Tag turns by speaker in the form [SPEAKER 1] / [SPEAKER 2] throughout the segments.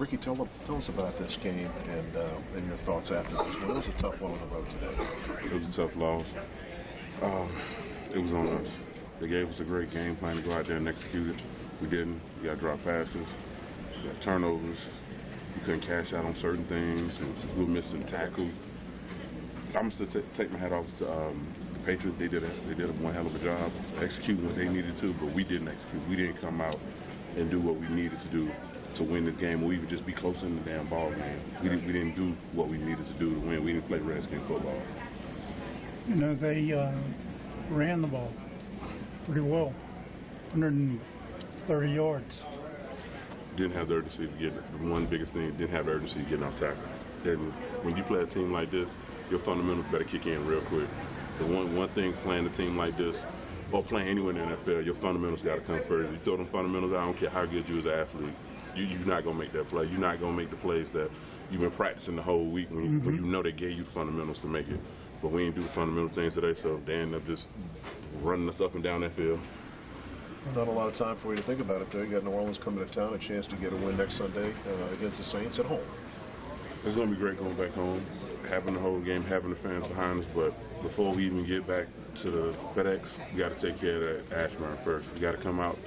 [SPEAKER 1] Ricky, tell us about this game and your thoughts after this one. It was a tough one on the road today.
[SPEAKER 2] It was a tough loss. It was on us. They gave us a great game plan to go out there and execute it. We didn't. We got drop passes, we got turnovers. We couldn't cash out on certain things, and we were missing tackles. I'm still take my hat off to the Patriots. They did one hell of a job executing what they needed to, but we didn't execute. We didn't come out and do what we needed to do to win the game, or even just be close in the damn ball game. We didn't do what we needed to do to win. We didn't play Redskins football.
[SPEAKER 3] You know, they ran the ball pretty well, 130 yards.
[SPEAKER 2] Didn't have the urgency to get it. The one biggest thing, didn't have the urgency to get off tackle. And when you play a team like this, your fundamentals better kick in real quick. The one thing playing a team like this, or playing anywhere in the NFL, your fundamentals got to come first. You throw them fundamentals out, I don't care how good you as an athlete, you're not going to make that play. You're not going to make the plays that you've been practicing the whole week when you know they gave you the fundamentals to make it. But we didn't do the fundamental things today, so they ended up just running us up and down that field.
[SPEAKER 1] Not a lot of time for you to think about it, though. You got New Orleans coming to town, a chance to get a win next Sunday against the Saints at home.
[SPEAKER 2] It's going to be great going back home, having the whole game, having the fans behind us. But before we even get back to the FedEx, we got to take care of that Ashburn first. We got to come out,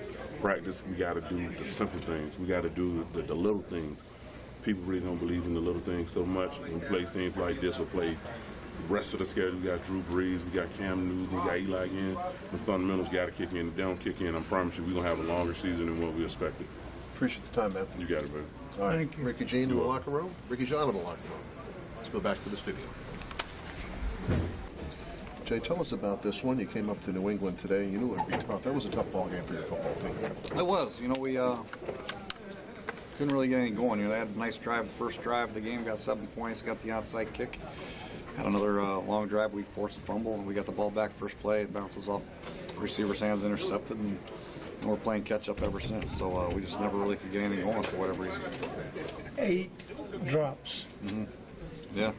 [SPEAKER 2] practice. We got to do the simple things. We got to do the little things. People really don't believe in the little things so much. When we play things like this or play the rest of the schedule, we got Drew Brees, we got Cam Newton, we got Eli again. The fundamentals got to kick in. If they don't kick in, I promise you we're going to have a longer season than what we expected.
[SPEAKER 1] Appreciate the time, man.
[SPEAKER 2] You got it, man.
[SPEAKER 1] All right.
[SPEAKER 3] Thank you.
[SPEAKER 1] Ricky Jean in the locker room. Ricky John in the locker room. Let's go back to the studio. Jay, tell us about this one. You came up to New England today. You knew it would be tough. That was a tough ball game for your football team.
[SPEAKER 4] It was. You know, we couldn't really get anything going. You know, they had a nice drive. First drive of the game, got 7 points, got the onside kick. Had another long drive. We forced a fumble, and we got the ball back first play. It bounces off the receiver's hands, intercepted, and we're playing catch-up ever since. So we just never really could get anything going for whatever reason.
[SPEAKER 3] 8 drops.
[SPEAKER 4] Yeah.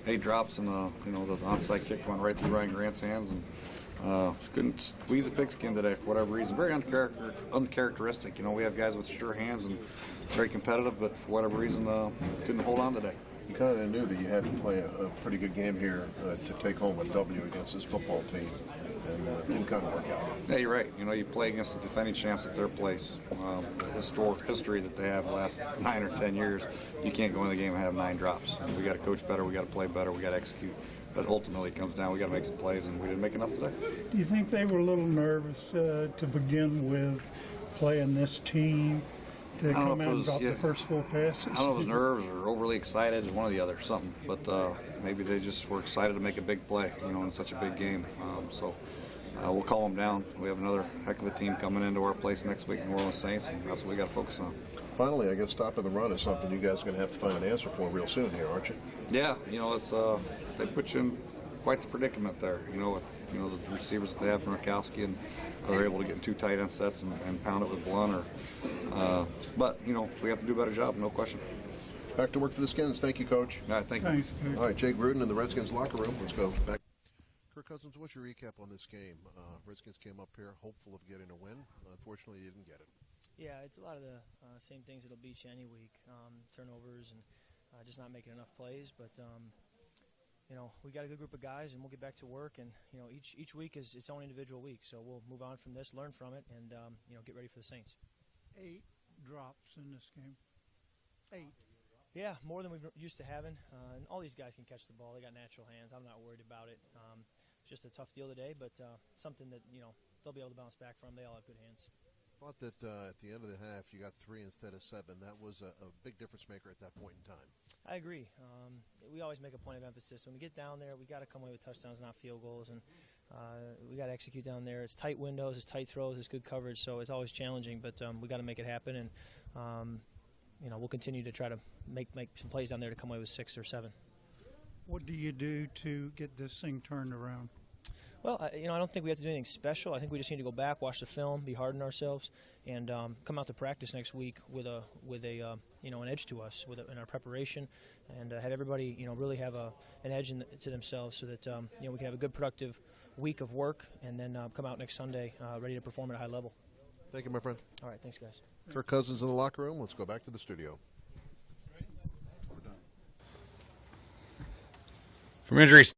[SPEAKER 4] 8 drops, and you know, the onside kick went right through Ryan Grant's hands, and couldn't squeeze a pigskin today for whatever reason. Very uncharacteristic. You know, we have guys with sure hands and very competitive, but for whatever reason, couldn't hold on today.
[SPEAKER 1] You kind of knew that you had to play a pretty good game here to take home a W against this football team, and it didn't kind of work out.
[SPEAKER 4] Yeah, you're right. You know, you play against the defending champs at their place. The historic history that they have the last 9 or 10 years, you can't go in the game and have 9 drops. We got to coach better, we got to play better, we got to execute. But ultimately, it comes down, we got to make some plays, and we didn't make enough today.
[SPEAKER 3] Do you think they were a little nervous to begin with playing this team? To come out and drop the first 4 passes?
[SPEAKER 4] I don't know if it was nerves or overly excited, one or the other, something. But maybe they just were excited to make a big play, you know, in such a big game. So we'll calm them down. We have another heck of a team coming into our place next week, New Orleans Saints, and that's what we got to focus on.
[SPEAKER 1] Finally, I guess stopping the run is something you guys are going to have to find an answer for real soon here, aren't you?
[SPEAKER 4] Yeah, you know, it's they put you in quite the predicament there. You know, with the receivers that they have from Rakowski, and they're able to get in 2 tight end sets and pound it with Blunt. But you know, we have to do a better job, no question.
[SPEAKER 1] Back to work for the Skins. Thank you, Coach.
[SPEAKER 4] All right, thank you.
[SPEAKER 3] Thanks.
[SPEAKER 1] All right, Jay Gruden in the Redskins locker room. Let's go back. Kirk Cousins, what's your recap on this game? Redskins came up here hopeful of getting a win. Unfortunately, you didn't get it.
[SPEAKER 5] Yeah, it's a lot of the same things that'll beat you any week. Turnovers and just not making enough plays. But, you know, we got a good group of guys, and we'll get back to work. And, you know, each week is its own individual week. So we'll move on from this, learn from it, and, you know, get ready for the Saints.
[SPEAKER 3] 8 drops in this game. 8.
[SPEAKER 5] Yeah, more than we're used to having. And all these guys can catch the ball. They got natural hands. I'm not worried about it. It's just a tough deal today, but something that, you know, they'll be able to bounce back from. They all have good hands.
[SPEAKER 1] I thought that at the end of the half you got 3 instead of 7. That was a big difference maker at that point in time.
[SPEAKER 5] I agree. We always make a point of emphasis. When we get down there, we got to come away with touchdowns, not field goals. And we got to execute down there. It's tight windows, it's tight throws, it's good coverage, so it's always challenging. But we got to make it happen, and you know, we'll continue to try to make some plays down there to come away with 6 or 7.
[SPEAKER 3] What do you do to get this thing turned around?
[SPEAKER 5] Well, you know, I don't think we have to do anything special. I think we just need to go back, watch the film, be hard on ourselves, and come out to practice next week with a you know, an edge to us in our preparation, and have everybody, you know, really have an edge to themselves, so that you know, we can have a good productive week of work, and then come out next Sunday ready to perform at a high level.
[SPEAKER 1] Thank you, my friend.
[SPEAKER 5] All right, thanks, guys.
[SPEAKER 1] Kirk Cousins in the locker room. Let's go back to the studio.
[SPEAKER 6] From injuries